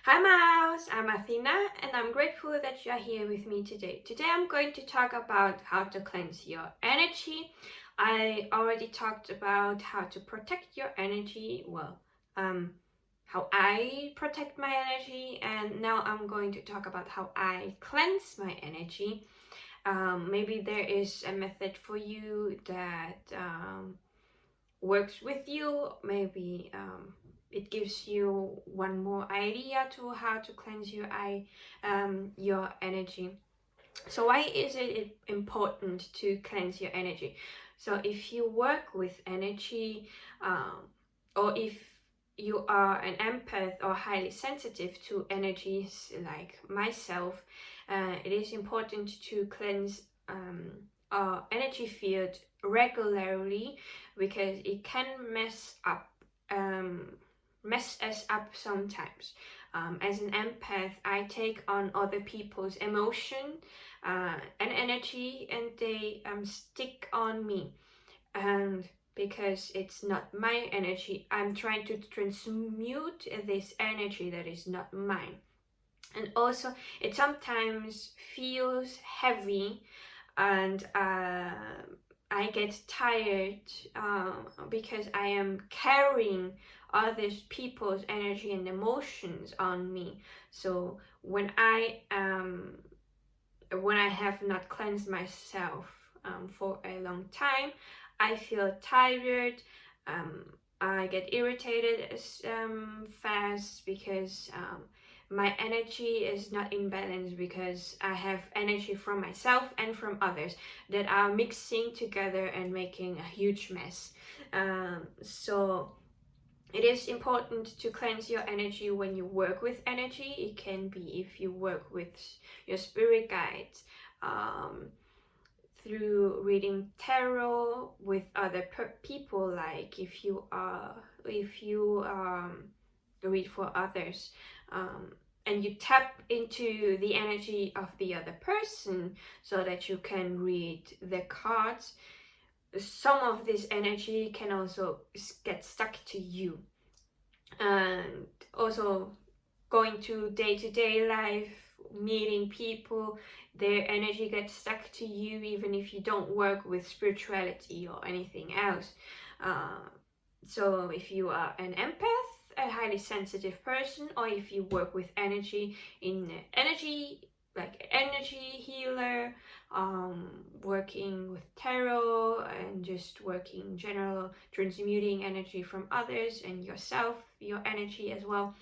Hi Mouse, I'm Athina and I'm grateful that you are here with me today. Today I'm going to talk about how to cleanse your energy. I already talked about how to protect your energy, how I protect my energy, and now I'm going to talk about how I cleanse my energy. Maybe there is a method for you that works with you. Maybe it gives you one more idea to how to cleanse your energy. So why is it important to cleanse your energy? So if you work with energy, or if you are an empath or highly sensitive to energies like myself, it is important to cleanse our energy field regularly, because it can mess us up sometimes. As an empath, I take on other people's emotion and energy, and they stick on me. And because it's not my energy, I'm trying to transmute this energy that is not mine. And also, it sometimes feels heavy, and I get tired because I am carrying other people's energy and emotions on me. So when I have not cleansed myself for a long time, I feel tired. I get irritated fast because my energy is not in balance, because I have energy from myself and from others that are mixing together and making a huge mess. So it is important to cleanse your energy when you work with energy. It can be if you work with your spirit guides, through reading tarot with other people, like if you read for others, and you tap into the energy of the other person so that you can read the cards. Some of this energy can also get stuck to you, and also going to day-to-day life, meeting people, their energy gets stuck to you even if you don't work with spirituality or anything else. So if you are an empath, a highly sensitive person, or if you work with energy like energy healer, working with tarot and just working in general, transmuting energy from others and yourself, your energy as well,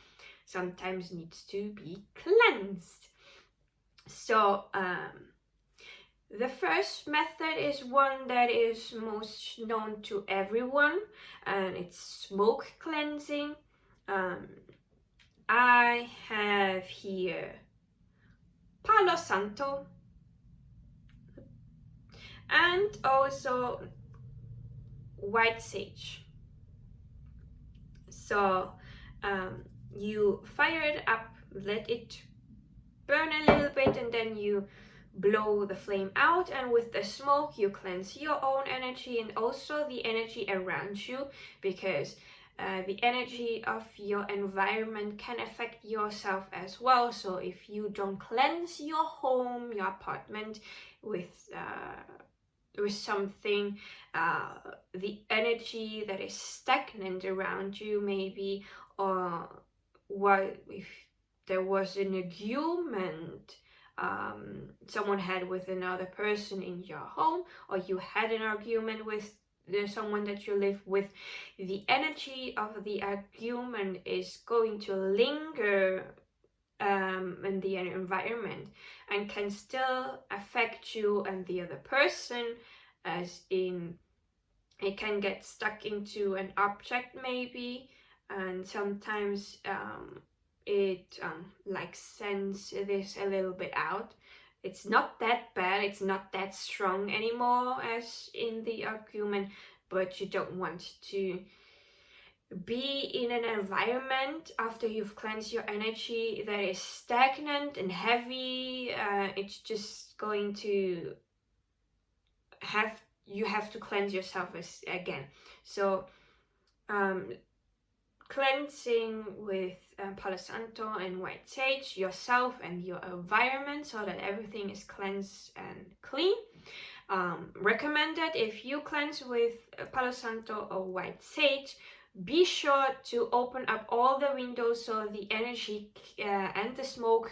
sometimes needs to be cleansed. So the first method is one that is most known to everyone, and it's smoke cleansing. I have here Palo Santo and also white sage. So you fire it up, let it burn a little bit, and then you blow the flame out, and with the smoke you cleanse your own energy and also the energy around you, because the energy of your environment can affect yourself as well. So if you don't cleanse your home, your apartment with something, the energy that is stagnant around you, maybe, or what if there was an argument someone had with another person in your home, or you had an argument with someone that you live with, the energy of the argument is going to linger in the environment and can still affect you and the other person, as in it can get stuck into an object maybe, and sometimes it like sends this a little bit out. It's not that bad, it's not that strong anymore as in the argument, but you don't want to be in an environment after you've cleansed your energy that is stagnant and heavy. It's just going to you have to cleanse yourself again. So cleansing with Palo Santo and white sage yourself and your environment so that everything is cleansed and clean. Recommended if you cleanse with Palo Santo or white sage, be sure to open up all the windows so the energy and the smoke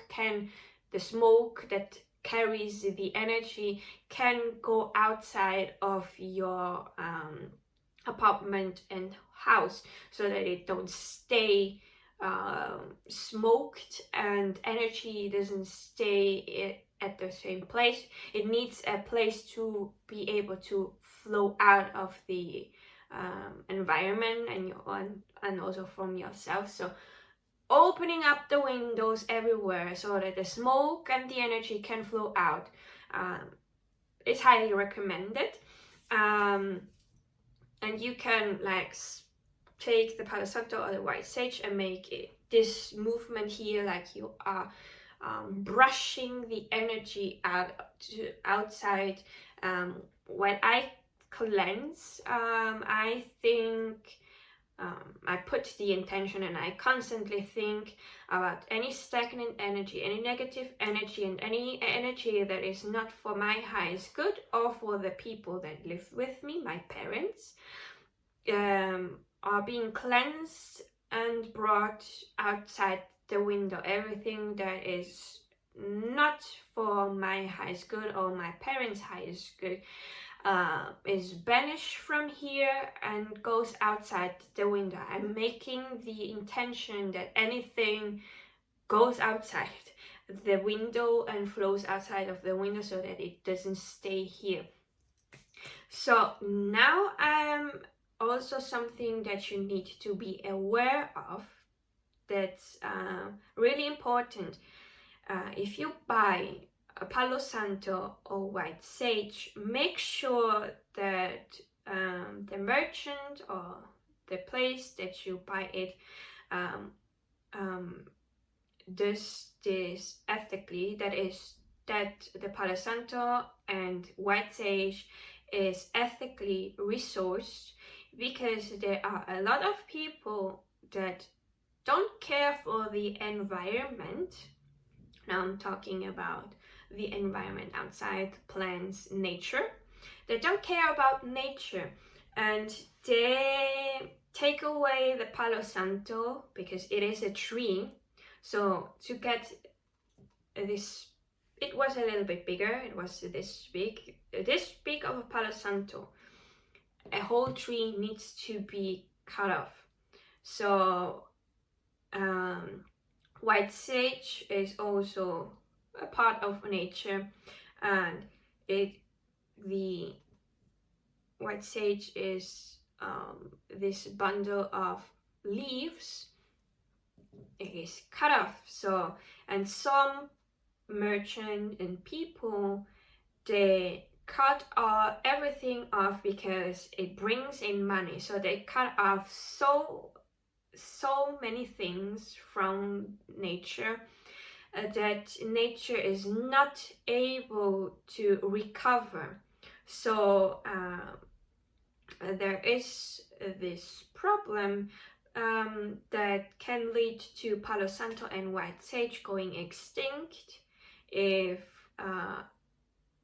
that carries the energy can go outside of your apartment and house, so that it don't stay smoked and energy doesn't stay at the same place. It needs a place to be able to flow out of the environment and also from yourself. So opening up the windows everywhere so that the smoke and the energy can flow out is highly recommended. And you can like take the Palo Santo or the white sage and make this movement here, like you are brushing the energy outside. When I cleanse, I think I put the intention and I constantly think about any stagnant energy, any negative energy, and any energy that is not for my highest good or for the people that live with me, my parents, are being cleansed and brought outside the window. Everything that is not for my highest good or my parents' highest good is banished from here and goes outside the window. I'm making the intention that anything goes outside the window and flows outside of the window so that it doesn't stay here. So now also something that you need to be aware of that's really important. If you buy a Palo Santo or white sage, make sure that the merchant or the place that you buy it does this ethically. That is, that the Palo Santo and white sage is ethically resourced, because there are a lot of people that don't care for the environment. Now I'm talking about the environment outside, plants, nature. They don't care about nature, and they take away the Palo Santo because it is a tree. So to get this, it was a little bit bigger, it was this big of a Palo Santo. A whole tree needs to be cut off. So white sage is also a part of nature, and the white sage is this bundle of leaves. It is cut off. So, and some merchant and people, they cut everything off because it brings in money. So they cut off so many things from nature that nature is not able to recover. So there is this problem that can lead to Palo Santo and white sage going extinct if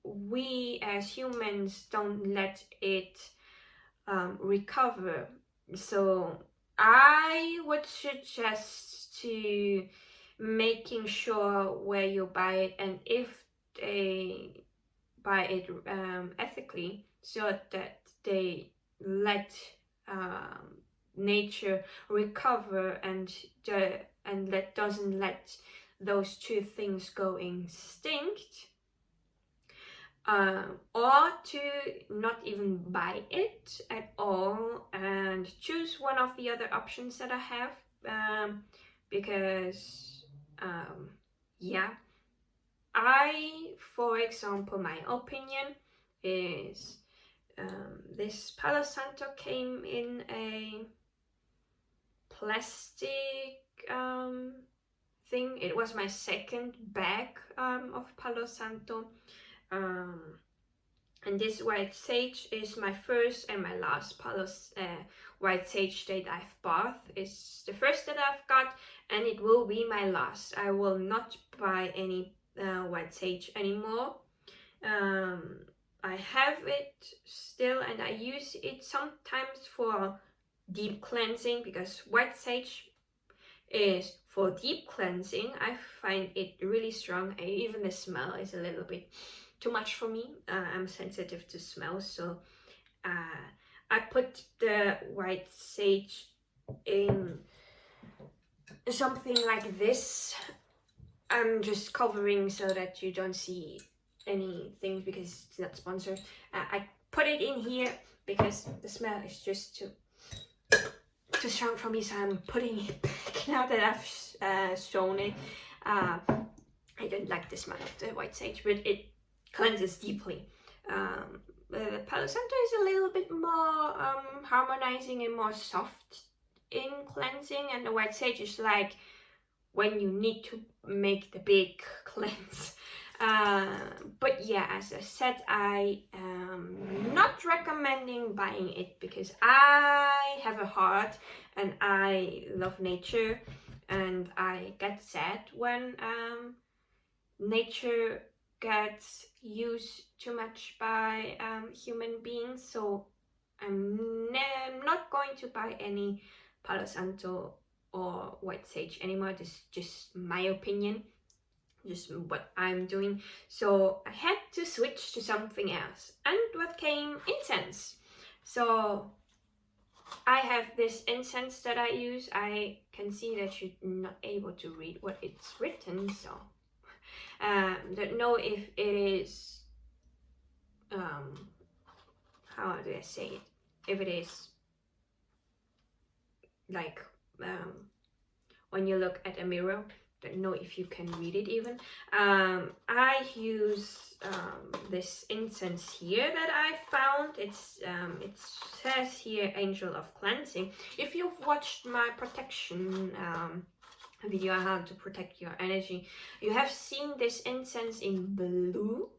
we as humans don't let it recover. So I would suggest to making sure where you buy it, and if they buy it ethically, so that they let nature recover and doesn't let those two things go extinct. Or to not even buy it at all and choose one of the other options that I have, because yeah, for example, my opinion is this Palo Santo came in a plastic thing. It was my second bag of Palo Santo. And this white sage is my first and my last Palo white sage that I've bought. It's the first that I've got, and it will be my last. I will not buy any white sage anymore. I have it still, and I use it sometimes for deep cleansing, because white sage is for deep cleansing. I find it really strong. Even the smell is a little bit too much for me. I'm sensitive to smell, so I put the white sage in something like this. I'm just covering so that you don't see anything, because it's not sponsored. I put it in here because the smell is just too strong for me, so I'm putting it back now that I've shown it. I don't like the smell of the white sage, but it cleanses deeply. The Palo Santo is a little bit more harmonizing and more soft in cleansing, and the white sage is like when you need to make the big cleanse. But yeah, as I said, I am not recommending buying it, because I have a heart and I love nature, and I get sad when nature gets used too much by human beings. So I'm not going to buy any Palo Santo or white sage anymore. This is just my opinion, just what I'm doing. So I had to switch to something else, and what came? Incense. So I have this incense that I use. I can see that you're not able to read what it's written, so don't know if it is how do I say it, if it is like when you look at a mirror. Don't know if you can read it even. I use this incense here that I found. It's it says here Angel of Cleansing. If you've watched my protection video, how to protect your energy, you have seen this incense in blue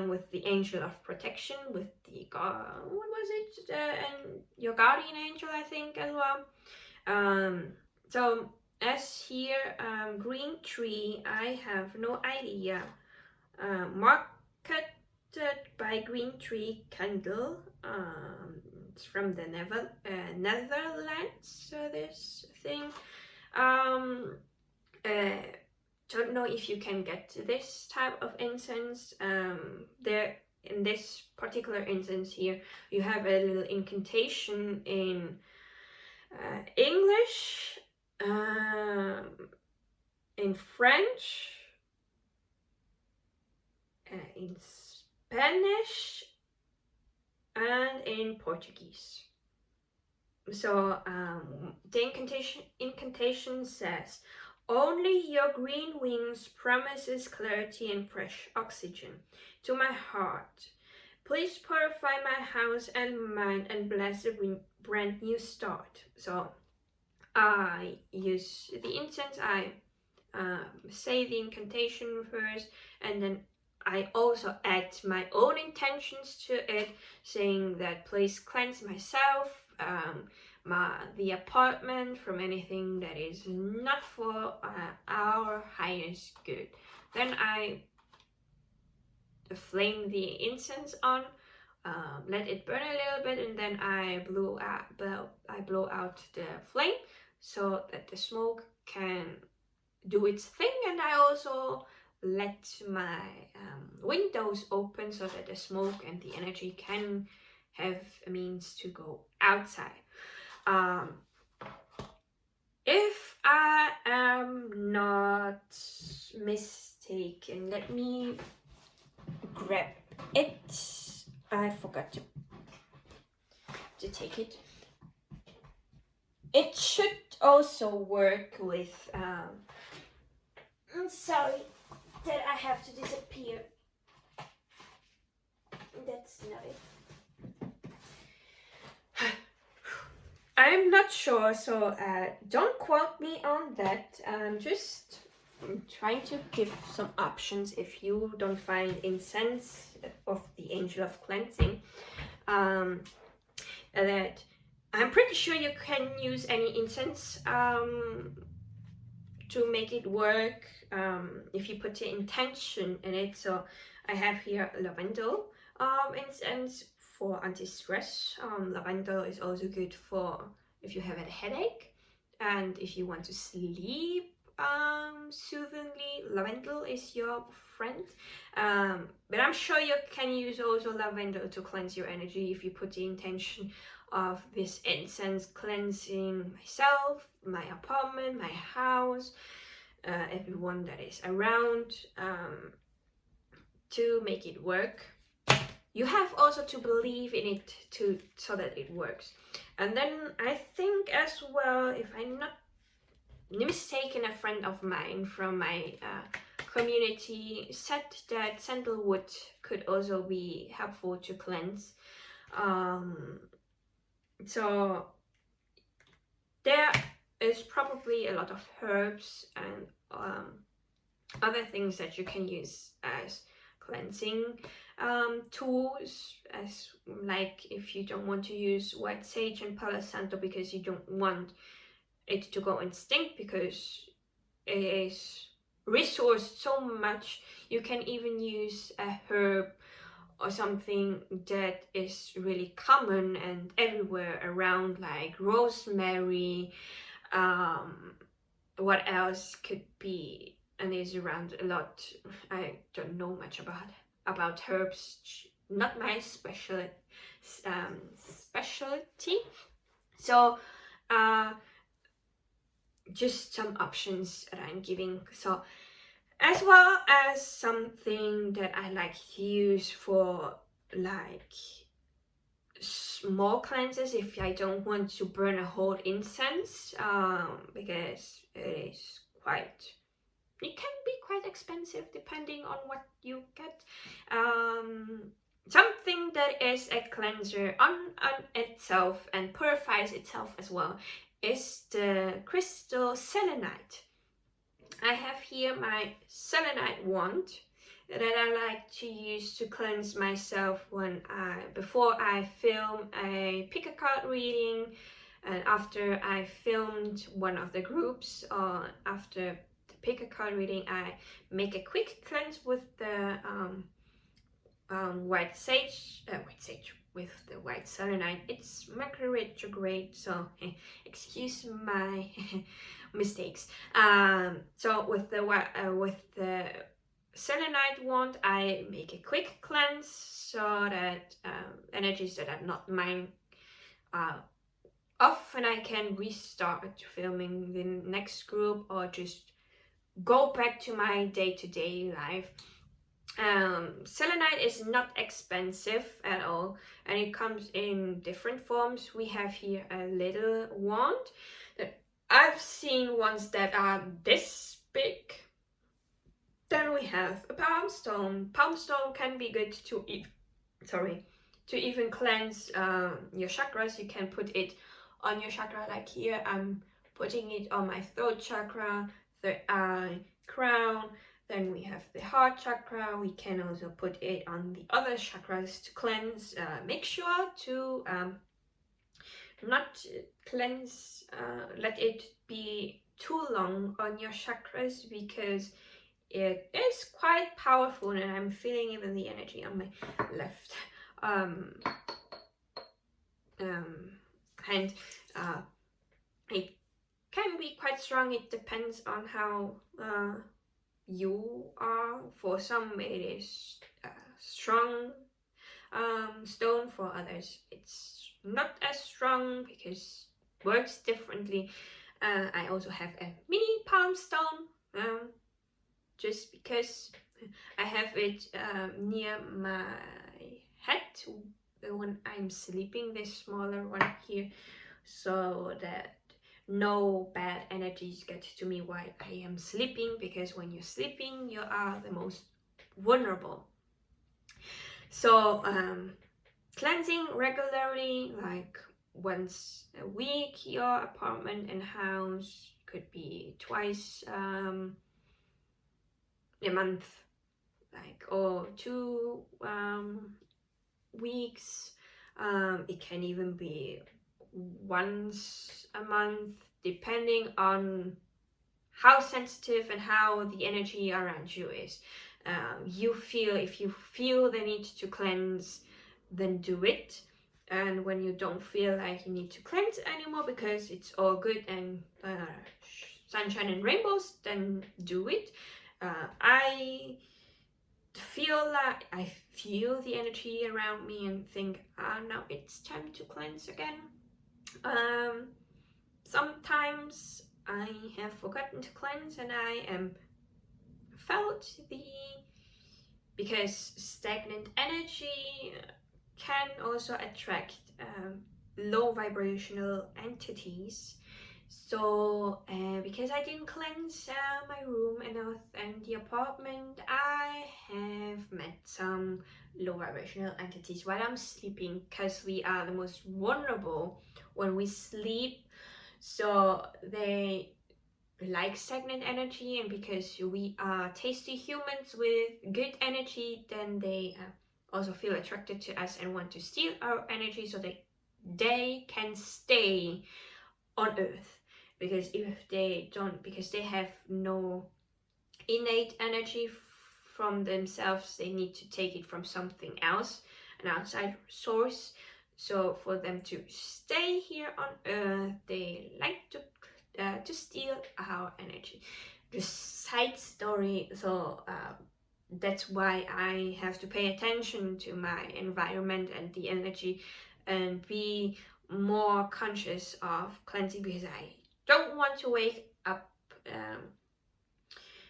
with the Angel of Protection, with the what was it, and your guardian angel, I think, as well. So as here, green tree, I have no idea. Marketed by Green Tree Candle. It's from the Netherlands, so this thing. Don't know if you can get this type of incense. There, in this particular incense here, you have a little incantation in English, in French, in Spanish, and in Portuguese. So the incantation says, "Only your green wings promises clarity and fresh oxygen to my heart. Please purify my house and mind and bless a brand new start." So I use the incense, I say the incantation first, and then I also add my own intentions to it, saying that please cleanse myself, the apartment, from anything that is not for our highest good. Then I flame the incense on, let it burn a little bit, and then I blow out the flame so that the smoke can do its thing, and I also let my windows open so that the smoke and the energy can have a means to go outside. If I am not mistaken, let me grab it. I forgot to take it. It should also work with I'm sorry that I have to disappear. That's not it. I'm not sure, so don't quote me on that. Just I'm trying to give some options if you don't find incense of the angel of cleansing. That I'm pretty sure you can use any incense to make it work if you put the intention in it. So I have here lavender incense for anti-stress. Lavender is also good for if you have a headache and if you want to sleep soothingly. Lavender is your friend, but I'm sure you can use also lavender to cleanse your energy if you put the intention of this incense cleansing myself, my apartment, my house, everyone that is around, to make it work. You have also to believe in it so that it works. And then I think as well, if I'm not mistaken, a friend of mine from my community said that sandalwood could also be helpful to cleanse. So there is probably a lot of herbs and other things that you can use as cleansing tools, as like if you don't want to use white sage and Palo Santo because you don't want it to go extinct because it is resourced so much, you can even use a herb or something that is really common and everywhere around, like rosemary. What else could be and is around a lot? I don't know much about herbs, not my specialty. So just some options that I'm giving. So as well as something that I like to use for like small cleanses if I don't want to burn a whole incense, because it can be quite expensive depending on what you get. Something that is a cleanser on itself and purifies itself as well is the crystal selenite. I have here my selenite wand that I like to use to cleanse myself before I film a pick a card reading, and after I filmed one of the groups, or after the pick a card reading, I make a quick cleanse with the white sage with the white selenite. It's Mercury retrograde, so excuse my mistakes. So with the selenite wand, I make a quick cleanse so that energies that are not mine off, and I can restart filming the next group or just go back to my day-to-day life. Selenite is not expensive at all, and it comes in different forms. We have here a little wand that I've seen ones that are this big. Then we have a palm stone. Palm stone can be good to even cleanse your chakras. You can put it on your chakra, like here I'm putting it on my throat chakra, third eye, crown. Then we have the heart chakra. We can also put it on the other chakras to cleanse. Make sure to not cleanse, let it be too long on your chakras, because it is quite powerful, and I'm feeling even the energy on my left hand. It can be quite strong. It depends on how you are. For some it is strong stone, for others it's not as strong because it works differently. I also have a mini palm stone, just because I have it near my head when I'm sleeping, this smaller one here, so that no bad energies get to me while I am sleeping, because when you're sleeping you are the most vulnerable. So cleansing regularly, like once a week, your apartment and house, could be twice a month, like, or 2 weeks. It can even be once a month, depending on how sensitive and how the energy around you is. If you feel the need to cleanse, then do it. And when you don't feel like you need to cleanse anymore because it's all good and sunshine and rainbows, then do it. I feel the energy around me and think, now it's time to cleanse again. Sometimes I have forgotten to cleanse and I am felt because stagnant energy can also attract low vibrational entities. So because I didn't cleanse my room enough and the apartment, I have met some low vibrational entities while I'm sleeping, because we are the most vulnerable when we sleep. So they like stagnant energy, and because we are tasty humans with good energy, then they also feel attracted to us and want to steal our energy so they can stay on Earth. Because if they don't, because they have no innate energy from themselves, they need to take it from something else, an outside source. So for them to stay here on Earth, they like to steal our energy. Just side story. So that's why I have to pay attention to my environment and the energy, and be more conscious of cleansing, because I don't want to wake up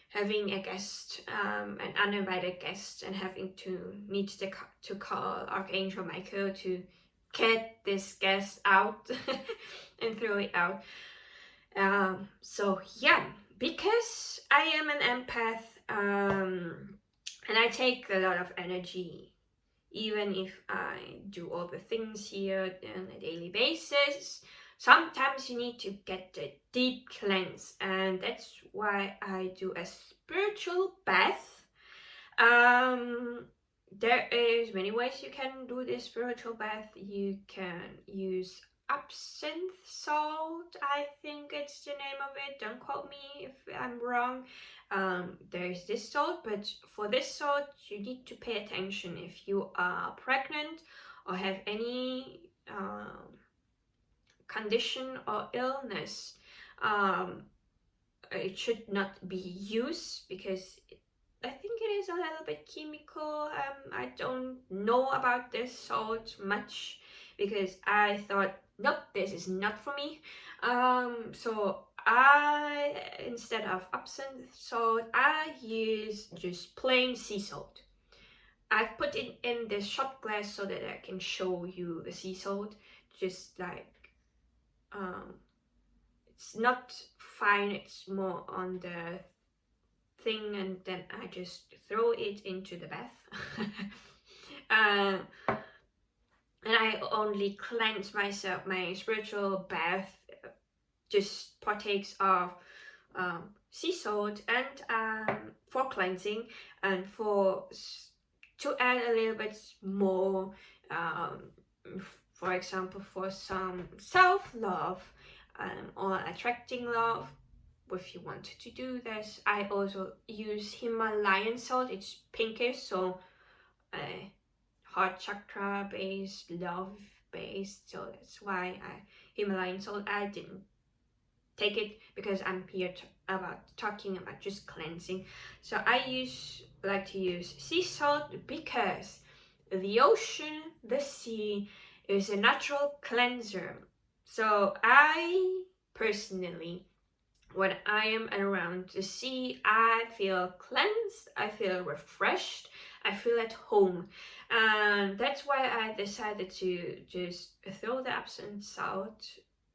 having a guest, an uninvited guest, and having to call Archangel Michael to get this guest out and throw it out. So yeah, because I am an empath, and I take a lot of energy, even if I do all the things here on a daily basis. Sometimes you need to get the deep cleanse, and that's why I do a spiritual bath. There is many ways you can do this spiritual bath. You can use absinthe salt, I think it's the name of it. Don't quote me if I'm wrong. There is this salt, but for this salt you need to pay attention if you are pregnant or have any condition or illness. It should not be used because I think it is a little bit chemical. I don't know about this salt much because I thought, nope, this is not for me. So instead of absinthe salt, I use just plain sea salt. I've put it in this shot glass so that I can show you the sea salt. Just like, it's not fine, it's more on the thing, and then I just throw it into the bath. And I only cleanse myself. My spiritual bath just partakes of sea salt and for cleansing, and to add a little bit more, for example, for some self-love or attracting love. If you want to do this, I also use Himalayan salt. It's pinkish, so heart chakra based, love based. So that's why Himalayan salt. I didn't take it because I'm here talking about just cleansing. So I like to use sea salt because the ocean, the sea, is a natural cleanser. So I personally, when I am around the sea, I feel cleansed, I feel refreshed, I feel at home. And that's why I decided to just throw the absinthe salt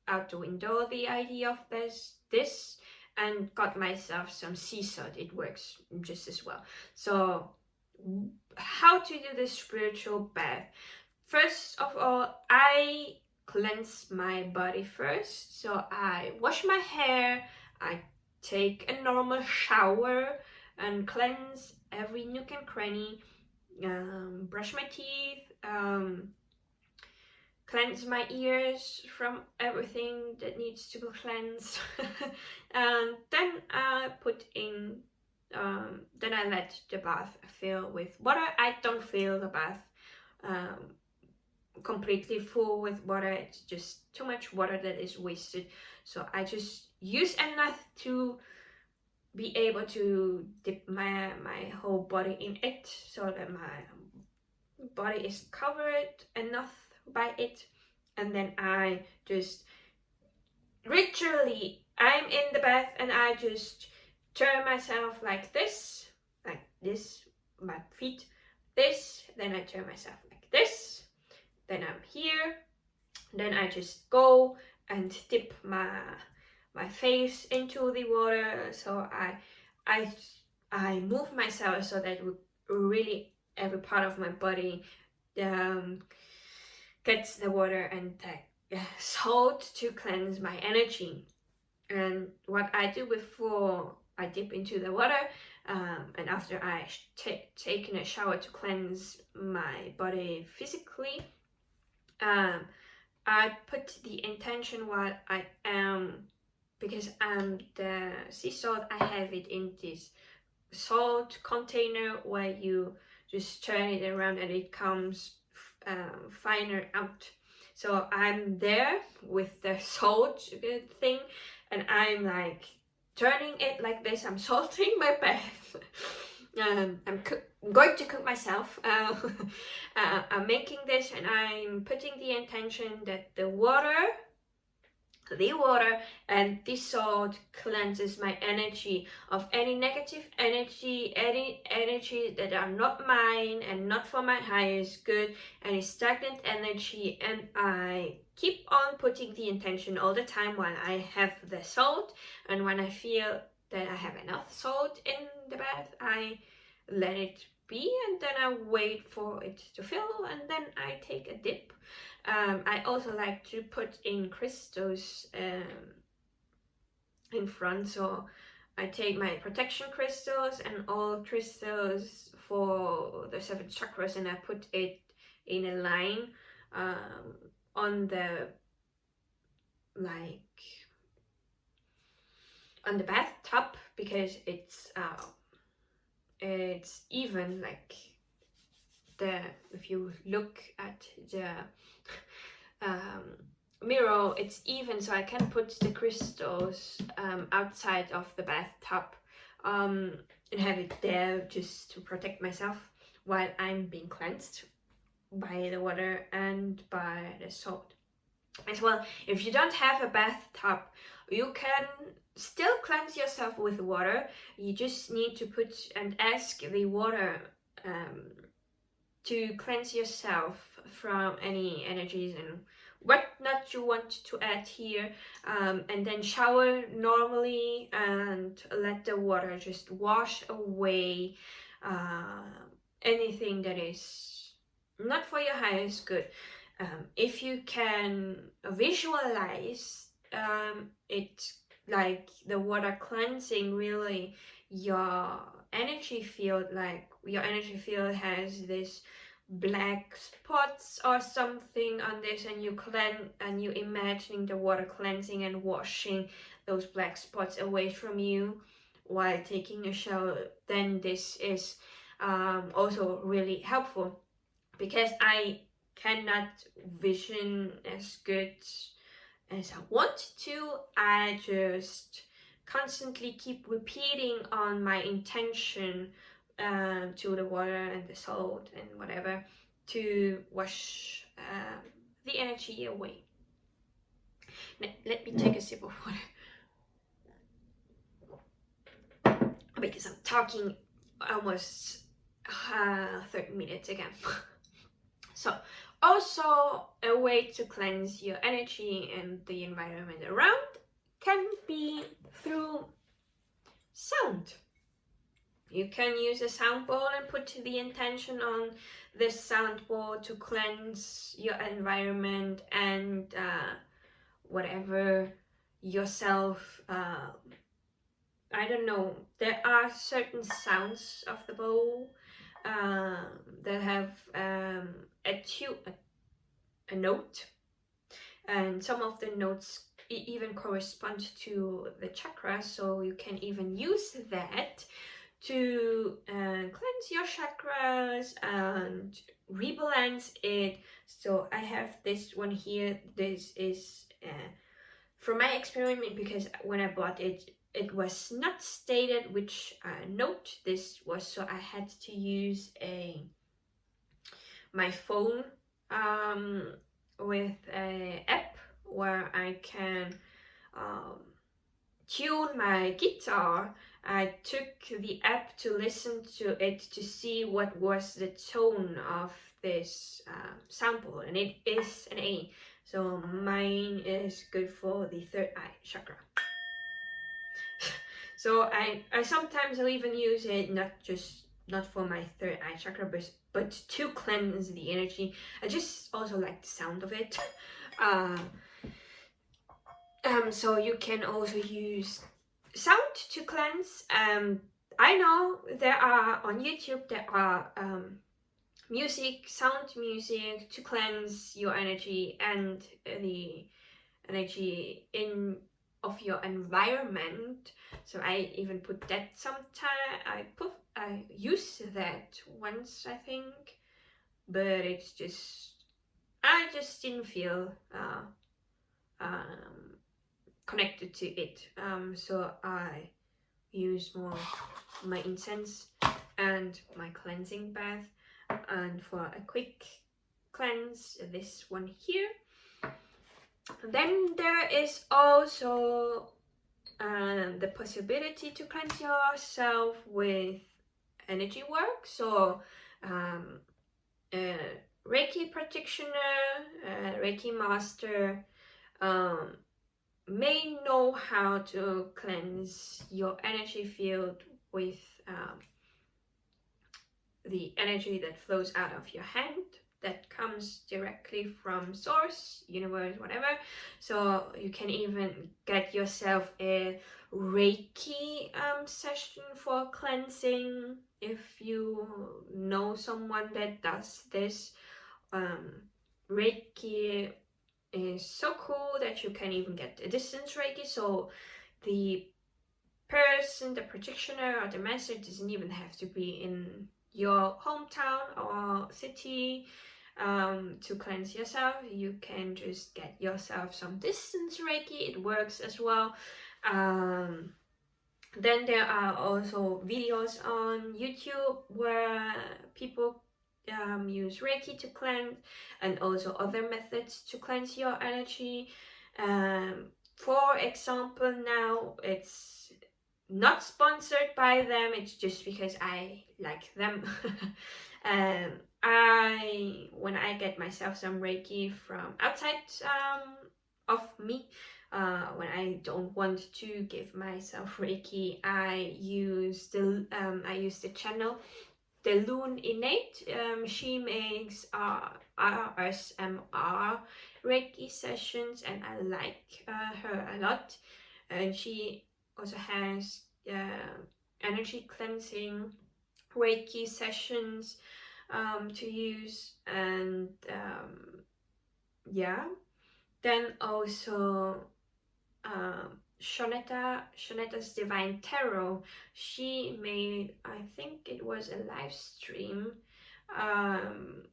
out the window, the idea of this, and got myself some sea salt. It works just as well. So how to do this spiritual bath? First of all, I cleanse my body first. So I wash my hair, I take a normal shower, and cleanse every nook and cranny, brush my teeth, cleanse my ears from everything that needs to be cleansed. And then I put in, then I let the bath fill with water. I don't fill the bath completely full with water. It's just too much water that is wasted, so I just use enough to be able to dip my whole body in it, so that my body is covered enough by it. And then I just literally, I'm in the bath and I just turn myself like this, my feet this, then I turn myself like this, then I'm here, then I just go and dip my face into the water. So I move myself so that really every part of my body gets the water and the salt to cleanse my energy. And what I do before I dip into the water, and after I taken a shower to cleanse my body physically, I put the intention while I am, because the sea salt, I have it in this salt container where you just turn it around and it comes finer out. So I'm there with the salt thing, and I'm like turning it like this. I'm salting my bath. I'm going to cook myself. I'm making this, and I'm putting the intention that the water and this salt cleanses my energy of any negative energy, any energy that are not mine and not for my highest good, any stagnant energy. And I keep on putting the intention all the time while I have the salt, and when I feel that I have enough salt in the bath, I let it be, and then I wait for it to fill, and then I take a dip. I also like to put in crystals in front, so I take my protection crystals and all crystals for the 7 chakras, and I put it in a line on the bathtub, because it's even, like, if you look at the mirror, it's even, so I can put the crystals outside of the bathtub and have it there just to protect myself while I'm being cleansed by the water and by the salt. As well, if you don't have a bathtub, you can still cleanse yourself with water. You just need to put and ask the water to cleanse yourself from any energies and whatnot you want to add here, and then shower normally and let the water just wash away anything that is not for your highest good. If you can visualize it, like the water cleansing really your energy field, like your energy field has this black spots or something on this, and you imagining the water cleansing and washing those black spots away from you while taking a shower, then this is also really helpful. Because I cannot vision as good as I want to, I just constantly keep repeating on my intention to the water and the salt and whatever to wash the energy away. Let me take a sip of water, because I'm talking almost 30 minutes again. So also a way to cleanse your energy and the environment around can be through sound. You can use a sound bowl and put the intention on this sound bowl to cleanse your environment and whatever yourself I don't know, there are certain sounds of the bowl that have a note, and some of the notes even correspond to the chakra, so you can even use that to cleanse your chakras and rebalance it. So I have this one here. This is from my experiment, because when I bought it, it was not stated which note this was, so I had to use my phone with an app where I can tune my guitar. I took the app to listen to it to see what was the tone of this sample, and it is an A. So mine is good for the third eye chakra. So I sometimes I'll even use it not for my third eye chakra, but to cleanse the energy. I just also like the sound of it. So you can also use sound to cleanse. I know there are on YouTube sound music to cleanse your energy and the energy of your environment. So I even put that sometime. I use that once, I think, but it's just I just didn't feel connected to it. So I use more my incense and my cleansing bath. And for a quick cleanse, this one here. Then there is also the possibility to cleanse yourself with energy work. So Reiki practitioner, Reiki master may know how to cleanse your energy field with the energy that flows out of your hand, that comes directly from source, universe, whatever. So you can even get yourself a Reiki session for cleansing if you know someone that does this. Reiki is so cool that you can even get a distance Reiki, so the person, the practitioner or the master doesn't even have to be in your hometown or city to cleanse yourself. You can just get yourself some distance Reiki. It works as well. Then there are also videos on YouTube where people use Reiki to cleanse, and also other methods to cleanse your energy. For example, now it's not sponsored by them, it's just because I like them. When I get myself some Reiki from outside of me, when I don't want to give myself Reiki, I use the channel The Loon Innate. She makes ASMR Reiki sessions, and I like her a lot. And she also has energy cleansing Reiki sessions to use, and yeah. Then also Shonetta's Divine Tarot. She made, I think it was a live stream.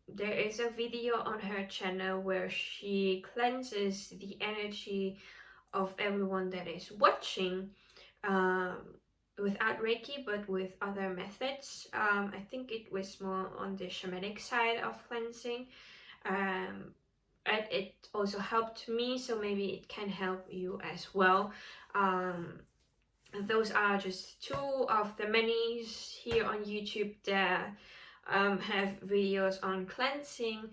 There is a video on her channel where she cleanses the energy of everyone that is watching, without Reiki but with other methods. I think it was more on the shamanic side of cleansing, and it also helped me, so maybe it can help you as well. Those are just two of the many here on YouTube that have videos on cleansing.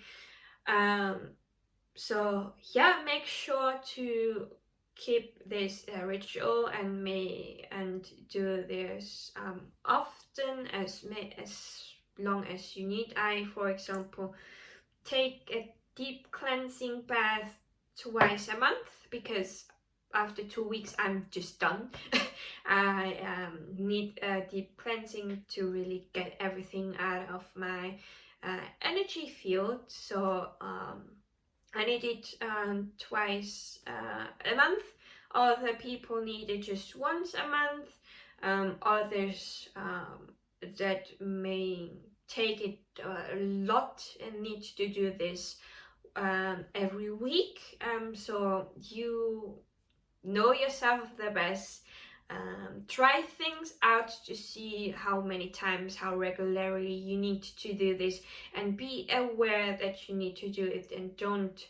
So yeah, make sure to keep this ritual and do this often, as long as you need. I, for example, take a deep cleansing bath twice a month because after 2 weeks I'm just done. I need a deep cleansing to really get everything out of my energy field. So I need it twice a month. Other people need it just once a month. Others that may take it a lot and need to do this every week. So you know yourself the best. Try things out to see how many times, how regularly you need to do this, and be aware that you need to do it, and don't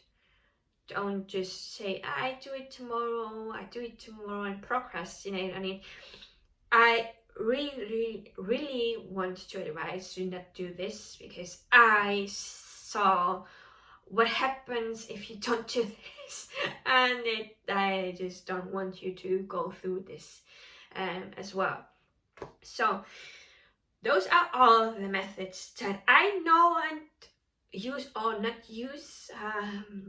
just say I do it tomorrow and procrastinate on it. I really want to advise you not do this, because I saw what happens if you don't do this, and I just don't want you to go through this as well. So those are all the methods that I know and use or not use.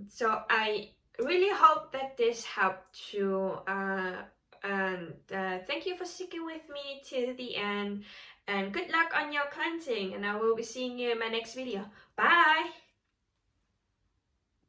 So I really hope that this helped you, and thank you for sticking with me till the end, and good luck on your cleansing, and I will be seeing you in my next video. Bye!